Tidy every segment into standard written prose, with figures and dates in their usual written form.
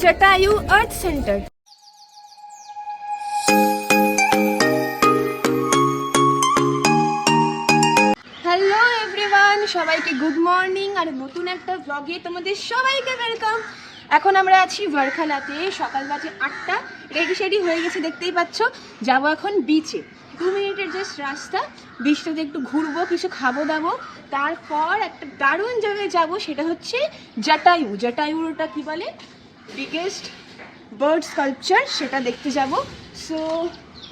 জটায়ু আর্থ centre. Hello everyone, সবাইকে good morning আর নতুন একটা ব্লগে তোমাদের সবাইকে ওয়েলকাম। এখন আমরা আছি ভারখালাতে, সকাল বাজে 8টা, রেডি শেডি হয়ে গেছে দেখতেই পাচ্ছ। যাবো এখন বিচে, 2 মিনিটের জাস্ট রাস্তা। বিচটাতে একটু ঘুরবো, কিছু খাবো দাবো, তারপর একটা দারুণ জায়গায় যাবো, সেটা হচ্ছে জটায়ু। জটায়ুটা কি বলে, বিগেস্ট বার্ড স্কাল্পচার, সেটা দেখতে যাব। সো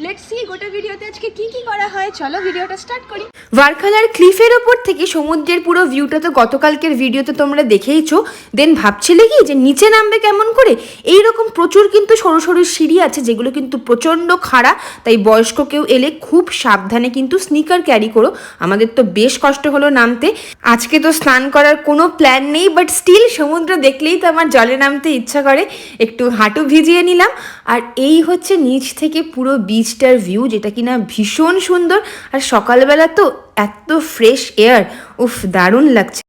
লেটস সি গোটা ভিডিওতে আজকে কি কি করা হয়, চলো ভিডিওটা স্টার্ট করি। ভারখালার ক্লিফের ওপর থেকে সমুদ্রের পুরো ভিউটা তো গতকালকের ভিডিওতে তোমরা দেখেইছো। দেন ভাবছিলে কি যে নিচে নামবে কেমন করে, এইরকম প্রচুর কিন্তু সরু সরু সিঁড়ি আছে যেগুলো কিন্তু প্রচণ্ড খাড়া, তাই বয়স্ক কেউ এলে খুব সাবধানে কিন্তু স্নিকার ক্যারি করো। আমাদের তো বেশ কষ্ট হলো নামতে। আজকে তো স্নান করার কোনো প্ল্যান নেই, বাট স্টিল সমুদ্র দেখলেই তো আমার জলে নামতে ইচ্ছা করে, একটু হাঁটু ভিজিয়ে নিলাম। আর এই হচ্ছে নিচ থেকে পুরো বিচটার ভিউ, যেটা কিনা ভীষণ সুন্দর। আর সকালবেলা তো এত ফ্রেশ এয়ার, উফ দারুণ লাগছে।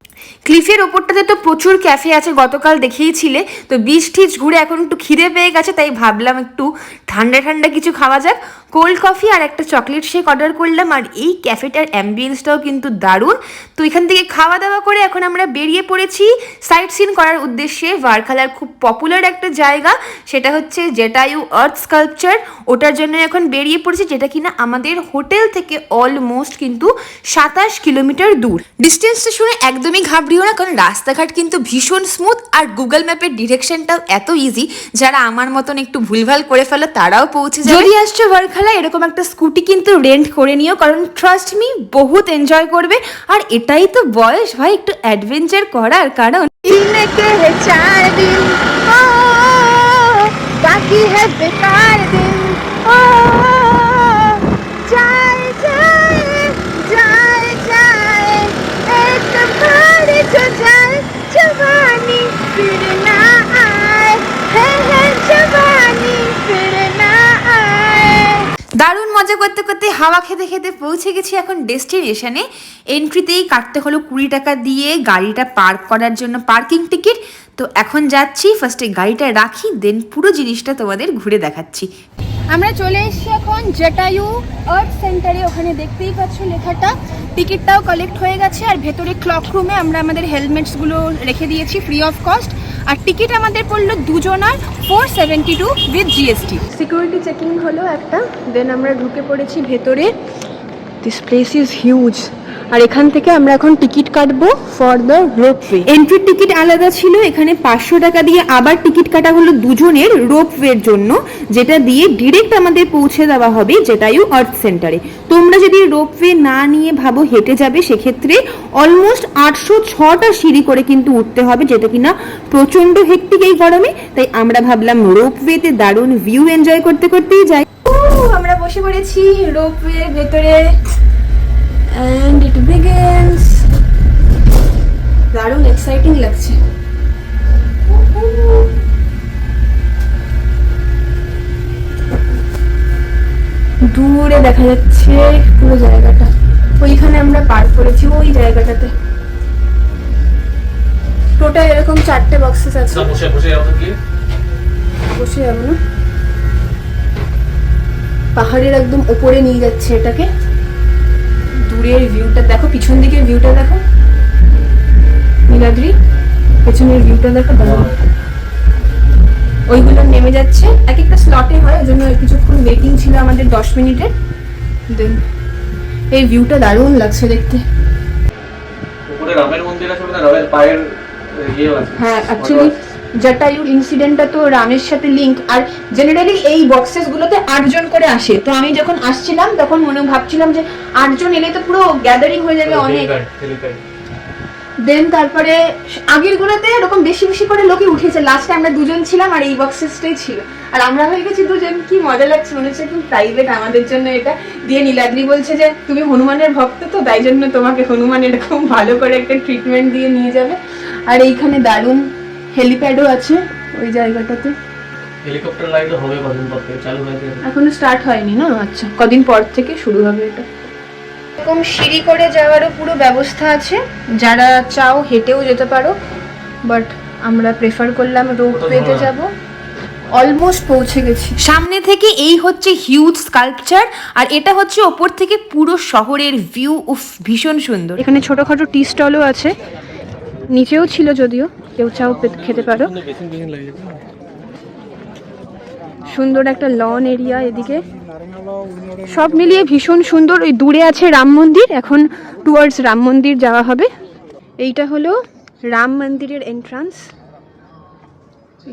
ক্লিফের ওপরটাতে তো প্রচুর ক্যাফে আছে, গতকাল দেখেইছিলে। তো বিচ টিচ ঘুরে এখন একটু খিদে পেয়ে গেছে, তাই ভাবলাম একটু ঠান্ডা ঠান্ডা কিছু খাওয়া যাক। কোল্ড কফি আর একটা চকলেট শেক অর্ডার করলাম। আর এই ক্যাফেটার অ্যাম্বিয়েন্সটাও কিন্তু দারুণ। তো এখান থেকে খাওয়া দাওয়া করে এখন আমরা বেরিয়ে পড়েছি সাইট সিন করার উদ্দেশ্যে। ভারখালার খুব পপুলার একটা জায়গা, সেটা হচ্ছে জটায়ু আর্থ স্কাল্পচার, ওটার জন্য এখন বেরিয়ে পড়েছি, যেটা কিনা আমাদের হোটেল থেকে অলমোস্ট কিন্তু 27 কিলোমিটার দূর। ডিস্টেন্সটা শুনে একদমই ঘাবড়িও না, কারণ রাস্তাঘাট কিন্তু ভীষণ স্মুথ আর গুগল ম্যাপের ডিরেকশনটাও এত ইজি, যারা আমার মতন একটু ভুলভাল করে ফেলে তারাও পৌঁছে যায়। যদি আসছো ভারখালা, এরকম একটা স্কুটি কিন্তু রেন্ট করে নিও, কারণ ট্রাস্ট মি বহুত এনজয় করবে। আর এটাই তো বয়স ভাই একটু অ্যাডভেঞ্চার করার, কারণ বাকি হ্যাঁ বেকার দিন। দারুণ মজা করতে করতে হাওয়া খেতে খেতে পৌঁছে গেছি এখন ডেস্টিনেশনে। এন্ট্রিতেই কাটতে হলো 20 টাকা দিয়ে গাড়িটা পার্ক করার জন্য পার্কিং টিকিট। তো এখন যাচ্ছি, ফার্স্টে গাড়িটা রাখি, দেন পুরো জিনিসটা তোমাদের ঘুরে দেখাচ্ছি। আমরা চলে এসেছি এখন জটায়ু আর্থ সেন্টারে, ওখানে দেখতেই পাচ্ছ লেখাটা। টিকিটটাও কালেক্ট হয়ে গেছে, আর ভেতরে ক্লক রুমে আমরা আমাদের হেলমেটসগুলো রেখে দিয়েছি ফ্রি অফ কস্ট। আর টিকিট আমাদের পড়লো দুজনার 472 উইথ জিএসটি। সিকিউরিটি চেকিং হলো একটা, দেন আমরা ঢুকে পড়েছি ভেতরে। This place is huge. আর এখান থেকে আমরা এখন টিকিট কাটবো for the ropeway. Entry ticket আলাদা ছিল, এখানে 500 টাকা দিয়ে আবার টিকিট কাটা হলো দুজনের রোপওয়ের জন্য, যেটা দিয়ে ডিরেক্ট আমাদের পৌঁছে দেওয়া হবে জটায়ু আর্থ সেন্টারে। তোমরা যদি রোপওয়ে না নিয়ে ভাবো হেঁটে যাবে, সেক্ষেত্রে অলমোস্ট 806টা সিঁড়ি করে কিন্তু উঠতে হবে, যেটা কিনা প্রচন্ড হেক্টিক এই গরমে। তাই আমরা ভাবলাম রোপওয়েতে দারুণ ভিউ এনজয় করতে করতেই যাই। আমরা বসে পড়েছি রোপওয়ে ভেতরে, and it begins. দারুণ এক্সাইটিং লাগছে। দূরে দেখা যাচ্ছে পুরো জায়গাটা, ওইখানে আমরা পার্ক করেছি ওই জায়গাটাতে। টোটাল এরকম 4টে বক্সেস আছে। বসে যাবো না, পাহাড়ের একদম উপরে নিয়ে যাচ্ছে এটাকে। দূরের ভিউটা দেখো, পিছন দিকের ভিউটা দেখো, নীলাদ্রি পেছনের ভিউটা দেখো, ওইগুলো নেমে যাচ্ছে। এক একটা স্লটে হয়, ওই জন্য কিছুক্ষণ ওয়েটিং ছিল আমাদের 10 মিনিটের। দেন এই ভিউটা দারুণ লাগছে দেখতে। উপরে রামের মন্দির আছে, মানে রামের পায়ের ইয়ে আছে। হ্যাঁ, অ্যাকচুয়ালি জটায়ু ইনসিডেন্টটা তো রামের সাথে লিঙ্ক। আর জেনারেলি এই বক্সেস গুলোতে 8 জন করে আসে। তো আমি যখন আসছিলাম তখন মনে ভাবছিলাম যে 8 জন এলে তো পুরো গ্যাদারিং হয়ে যাবে অনেক। দেন তারপরে আগের গুলোতে এরকম বেশি বেশি করে লোকই উঠেছে, লাস্টে আমরা 2 জন ছিলাম আর এই বক্সেসটাই ছিল, আর আমরা হয়ে গেছি 2 জন। কি মজা লাগছে, মনে হচ্ছে একদম প্রাইভেট আমাদের জন্য এটা দিয়ে। নীলাদ্রি বলছে যে তুমি হনুমানের ভক্ত, তো তাই জন্য তোমাকে হনুমান এরকম ভালো করে একটা ট্রিটমেন্ট দিয়ে নিয়ে যাবে। আর এইখানে দারুণ হেলিপ্যাডও আছে ওই জায়গাটাতে। হেলিকপ্টার রাইডও হবে কদিন পর থেকে, চালু হয়েছে এখনো স্টার্ট হয়নি না? আচ্ছা, কদিন পর থেকে শুরু হবে এটা। এরকম সিঁড়ি করে যাওয়ারও পুরো ব্যবস্থা আছে, যারা চাও হেঁটেও যেতে পারো, বাট আমরা প্রেফার করলাম রোপওয়েতে যাব। অলমোস্ট পৌঁছে গেছি। সামনে থেকে এই হচ্ছে হিউজ স্কাল্পচার, আর এটা হচ্ছে ওপর থেকে পুরো শহরের ভিউ। উফ, ভীষণ সুন্দর। এখানে ছোটখাটো টি স্টলও আছে, নিচেও ছিল, যদিও কেউ চাও খেতে পারো। সুন্দর একটা লন এরিয়া এদিকে, সব মিলিয়ে ভীষণ সুন্দর। ওই দূরে আছে রাম মন্দির, এখন টুয়ার্ডস রাম মন্দির যাওয়া হবে। এইটা হলো রাম মন্দিরের এন্ট্রান্স।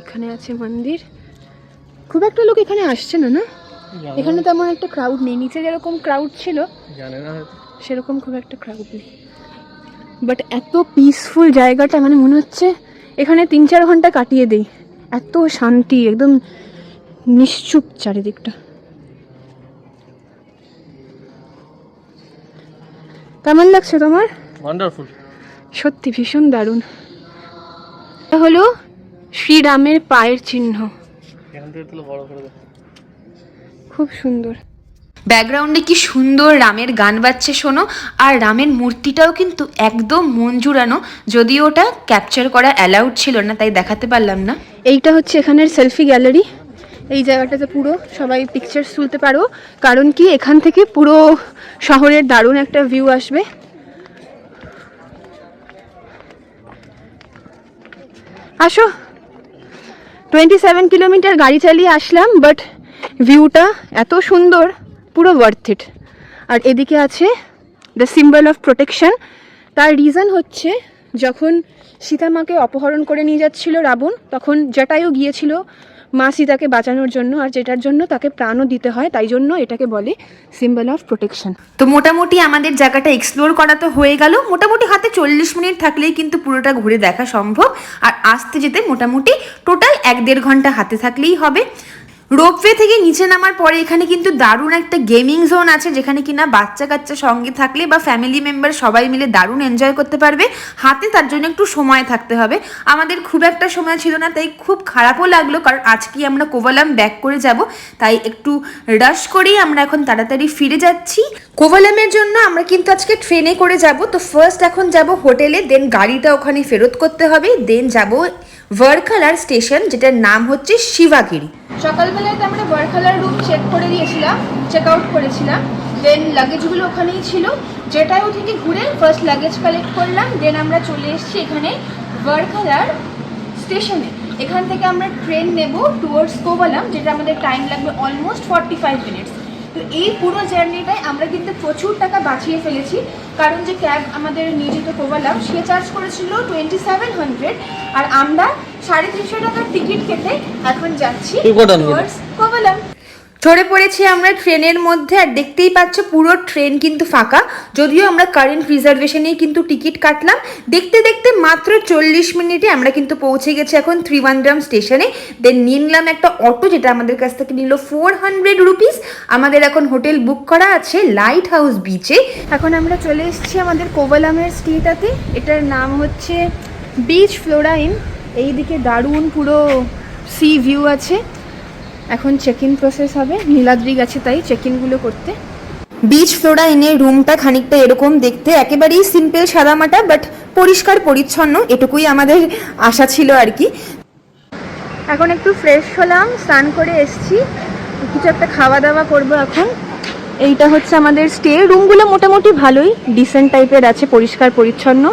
এখানে আছে মন্দির। খুব একটা লোক এখানে আসছে না, না এখানে তেমন একটা ক্রাউড নেই। নিচে যেরকম ক্রাউড ছিল সেরকম খুব একটা ক্রাউড নেই, বাট এত পিসফুল জায়গাটা, মানে মনে হচ্ছে এখানে 3-4 ঘন্টা কাটিয়ে দেই। এত শান্তি, একদম নিশ্চুপ চারিদিকটা। কেমন লাগছে তোমার? ওয়ান্ডারফুল, সত্যি ভীষণ দারুণ। এটা হলো শ্রীরামের পায়ের চিহ্ন, খুব সুন্দর। ব্যাকগ্রাউন্ডে কি সুন্দর রামের গান বাজছে শোনো। আর রামের মূর্তিটাও কিন্তু একদম মন জুড়ানো, যদিও ওটা ক্যাপচার করা অ্যালাউড ছিল না, তাই দেখাতে পারলাম না। এইটা হচ্ছে এখানের সেলফি গ্যালারি। এই জায়গাটাতে পুরো সবাই পিকচার্স তুলতে পারো, কারণ কি এখান থেকে পুরো শহরের দারুণ একটা ভিউ আসবে। আসো, 27 কিলোমিটার গাড়ি চালিয়ে আসলাম, বাট ভিউটা এত সুন্দর, পুরো ওয়ার্থ ইট। আর এদিকে আছে দ্য সিম্বল অফ প্রোটেকশন। তার রিজন হচ্ছে যখন সীতামাকে অপহরণ করে নিয়ে যাচ্ছিল রাবণ, তখন জটায়ু গিয়েছিল মা সীতাকে বাঁচানোর জন্য, আর যেটার জন্য তাকে প্রাণও দিতে হয়, তাই জন্য এটাকে বলে সিম্বল অফ প্রোটেকশন। তো মোটামুটি আমাদের জায়গাটা এক্সপ্লোর করা তো হয়ে গেল। মোটামুটি হাতে 40 মিনিট থাকলেই কিন্তু পুরোটা ঘুরে দেখা সম্ভব, আর আসতে যেতে মোটামুটি টোটাল 1-1.5 ঘন্টা হাতে থাকলেই হবে। রোপওয়ে থেকে নিচে নামার পরে এখানে কিন্তু দারুণ একটা গেমিং জোন আছে, যেখানে কিনা বাচ্চা কাচ্চা সঙ্গে থাকলে বা ফ্যামিলি মেম্বার সবাই মিলে দারুণ এনজয় করতে পারবে। হাতে তার জন্য একটু সময় থাকতে হবে। আমাদের খুব একটা সময় ছিল না, তাই খুব খারাপও লাগলো, কারণ আজকে আমরা কোভালাম ব্যাক করে যাব, তাই একটু রাশ করেই আমরা এখন তাড়াতাড়ি ফিরে যাচ্ছি। কোভালামের জন্য আমরা কিন্তু আজকে ট্রেনে করে যাব। তো ফার্স্ট এখন যাব হোটেলে, দেন গাড়িটা ওখানে ফেরত করতে হবে, দেন যাব ভারখালার স্টেশন, যেটার নাম হচ্ছে শিবাগিরি। সকালবেলায় তো আমরা ভারখালার রুম চেক করে দিয়েছিলাম, চেক আউট করেছিলাম, দেন লাগেজগুলো ওখানেই ছিল। জেটায়ু থেকে ঘুরে ফার্স্ট লাগেজ কালেক্ট করলাম, দেন আমরা চলে এসেছি এখানে ভারখালার স্টেশনে। এখান থেকে আমরা ট্রেন নেব টুয়ার্ডস কোভালাম, যেটা আমাদের টাইম লাগবে অলমোস্ট 45 মিনিটস। তো এই পুরো জার্নিটায় আমরা কিন্তু প্রচুর টাকা বাঁচিয়ে ফেলেছি, কারণ যে ক্যাব আমাদের নিয়ে যেত কোভালাম, সে চার্জ করেছিল 2700, আর আমরা 350 টাকার টিকিট কেটে এখন যাচ্ছি টুয়ার্ডস কোভালাম। চড়ে পড়েছি আমরা ট্রেনের মধ্যে, আর দেখতেই পাচ্ছ পুরো ট্রেন কিন্তু ফাঁকা, যদিও আমরা কারেন্ট রিজার্ভেশনেই কিন্তু টিকিট কাটলাম। দেখতে দেখতে মাত্র 40 মিনিটে আমরা কিন্তু পৌঁছে গেছি এখন ত্রিবান্দ্রম স্টেশনে। দেন নিলাম একটা অটো, যেটা আমাদের কাছ থেকে নিল 400 রুপিস। আমাদের এখন হোটেল বুক করা আছে লাইট হাউস বিচে। এখন আমরা চলে এসেছি আমাদের কোভালামের স্টেটাতে, এটার নাম হচ্ছে বিচ ফ্লোরা ইন। এইদিকে দারুণ পুরো সি ভিউ আছে। এখন চেক ইন প্রসেস হবে, নীলাদ্রি গেছে তাই চেক ইনগুলো করতে। বিচ ফ্লোরা ইনের রুমটা খানিকটা এরকম দেখতে, একেবারেই সিম্পল সাদামাটা, বাট পরিষ্কার পরিচ্ছন্ন, এটুকুই আমাদের আশা ছিল আর কি। এখন একটু ফ্রেশ হলাম, স্নান করে এসছি, কিছু একটা খাওয়া দাওয়া করবো এখন। এইটা হচ্ছে আমাদের স্টে। রুমগুলো মোটামুটি ভালোই, ডিসেন্ট টাইপের আছে, পরিষ্কার পরিচ্ছন্ন।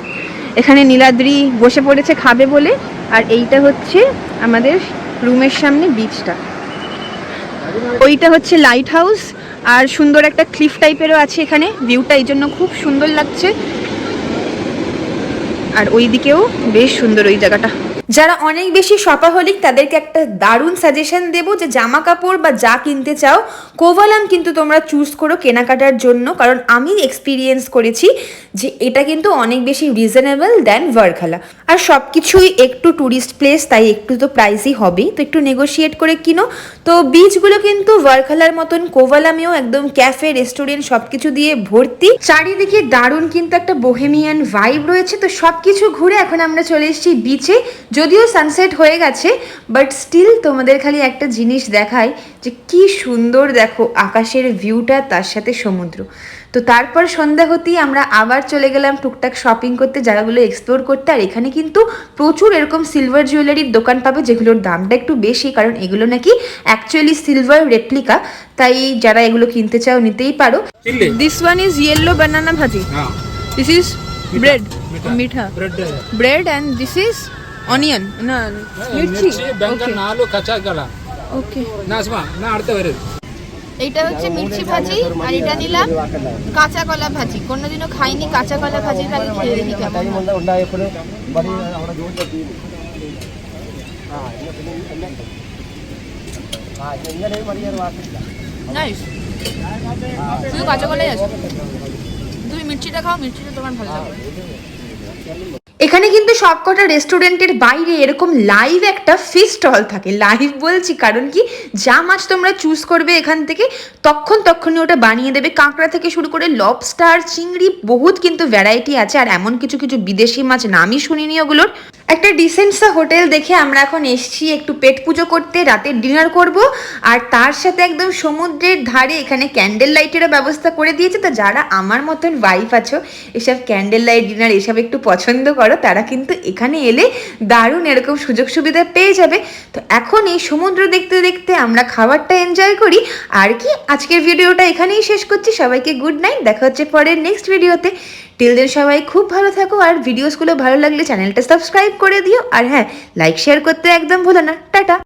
এখানে নীলাদ্রি বসে পড়েছে খাবে বলে, আর এইটা হচ্ছে আমাদের রুমের সামনে বিচটা। ওইটা হচ্ছে লাইট হাউস, আর সুন্দর একটা ক্লিফ টাইপেরও আছে এখানে, ভিউটা এই জন্য খুব সুন্দর লাগছে। আর ওই দিকেও বেশ সুন্দর ওই জায়গাটা। যারা অনেক বেশি শপাহলিক তাদেরকে একটা দারুণ সাজেশন দেবো, যে জামা কাপড় বা যা কিনতে চাও কোভালাম কিন্তু তোমরা চুজ করো কেনাকাটার জন্য, কারণ আমি এক্সপিরিয়েন্স করেছি যে এটা কিন্তু অনেক বেশি রিজনেবল দ্যান ভারখালা। আর সব কিছুই একটু ট্যুরিস্ট প্লেস, তাই একটু তো প্রাইসই হবেই, তো একটু নেগোশিয়েট করে কিনো। তো বিচগুলো কিন্তু ভারখালার মতন কোভালামেও একদম ক্যাফে রেস্টুরেন্ট সব কিছু দিয়ে ভর্তি। চারিদিকে দারুণ কিন্তু একটা বোহেমিয়ান ভাইব রয়েছে। তো সব কিছু ঘুরে এখন আমরা চলে এসেছি বিচে। যদিও সানসেট হয়ে গেছে, বাট স্টিল তোমাদের খালি একটা জিনিস দেখায় যে কি সুন্দর দেখো আকাশের ভিউটা, তার সাথে সমুদ্র। তো তারপর সন্ধ্যা হতেই আমরা আবার চলে গেলাম টুকটাক শপিং করতে, জায়গাগুলো এক্সপ্লোর করতে। আর এখানে কিন্তু প্রচুর এরকম সিলভার জুয়েলারির দোকান পাবে, যেগুলোর দামটা একটু বেশি, কারণ এগুলো নাকি অ্যাকচুয়ালি সিলভার রেপ্লিকা। তাই যারা এগুলো কিনতে চাও নিতেই পারো। দিস ওয়ান ইজ ইয়েলো বানানা ভাজি, দিস ইজ ব্রেড, মিঠা bread, and this is onion না মির্চি, বেঙ্গন আলু কাঁচা গলা ওকে। না আসমা না আড়তে বেরে। এইটা হচ্ছে মির্চি ভাজি, আর এটা নিলাম কাঁচা কলা ভাজি। কোনোদিনও খাইনি কাঁচা কলা ভাজির ভাজি, খেয়ে দেখি কেমন নাইস। শুধু কাঁচা কলাই আছে, তুমি মির্চিটা খাও, মির্চিটা তোমার ভালো লাগবে। এখানে কিন্তু সবকটা রেস্টুরেন্টের বাইরে এরকম লাইভ একটা ফিশ স্টল থাকে। লাইভ বলছি কারণ কি, যা মাছ তোমরা চুজ করবে এখান থেকে তখনই ওটা বানিয়ে দেবে। কাঁকড়া থেকে শুরু করে লবস্টার, চিংড়ি, বহুত কিন্তু ভ্যারাইটি আছে। আর এমন কিছু কিছু বিদেশি মাছ নামই শুনিনি ওগুলোর। একটা ডিসেন্টসা হোটেল দেখে আমরা এখন এসছি একটু পেট পুজো করতে, রাতের ডিনার করব। আর তার সাথে একদম সমুদ্রের ধারে এখানে ক্যান্ডেল লাইটেরও ব্যবস্থা করে দিয়েছে। তো যারা আমার মতন ওয়াইফ আছো, এসব ক্যান্ডেল লাইট ডিনার এসব একটু পছন্দ করো, তারা কিন্তু এখানে এলে দারুণ এরকম সুযোগ সুবিধা পেয়ে যাবে। তো এখন এই সমুদ্র দেখতে দেখতে আমরা খাবারটা এনজয় করি। আর কি, আজকের ভিডিওটা এখানেই শেষ করছি। সবাইকে গুড নাইট, দেখা হচ্ছে পরের নেক্সট ভিডিওতে। টিল দেন সবাই খুব ভালো থাকো, আর ভিডিওসগুলো ভালো লাগলে চ্যানেলটা সাবস্ক্রাইব করে দিও। আর হ্যাঁ, লাইক শেয়ার করতে একদম ভুলো না। টাটা।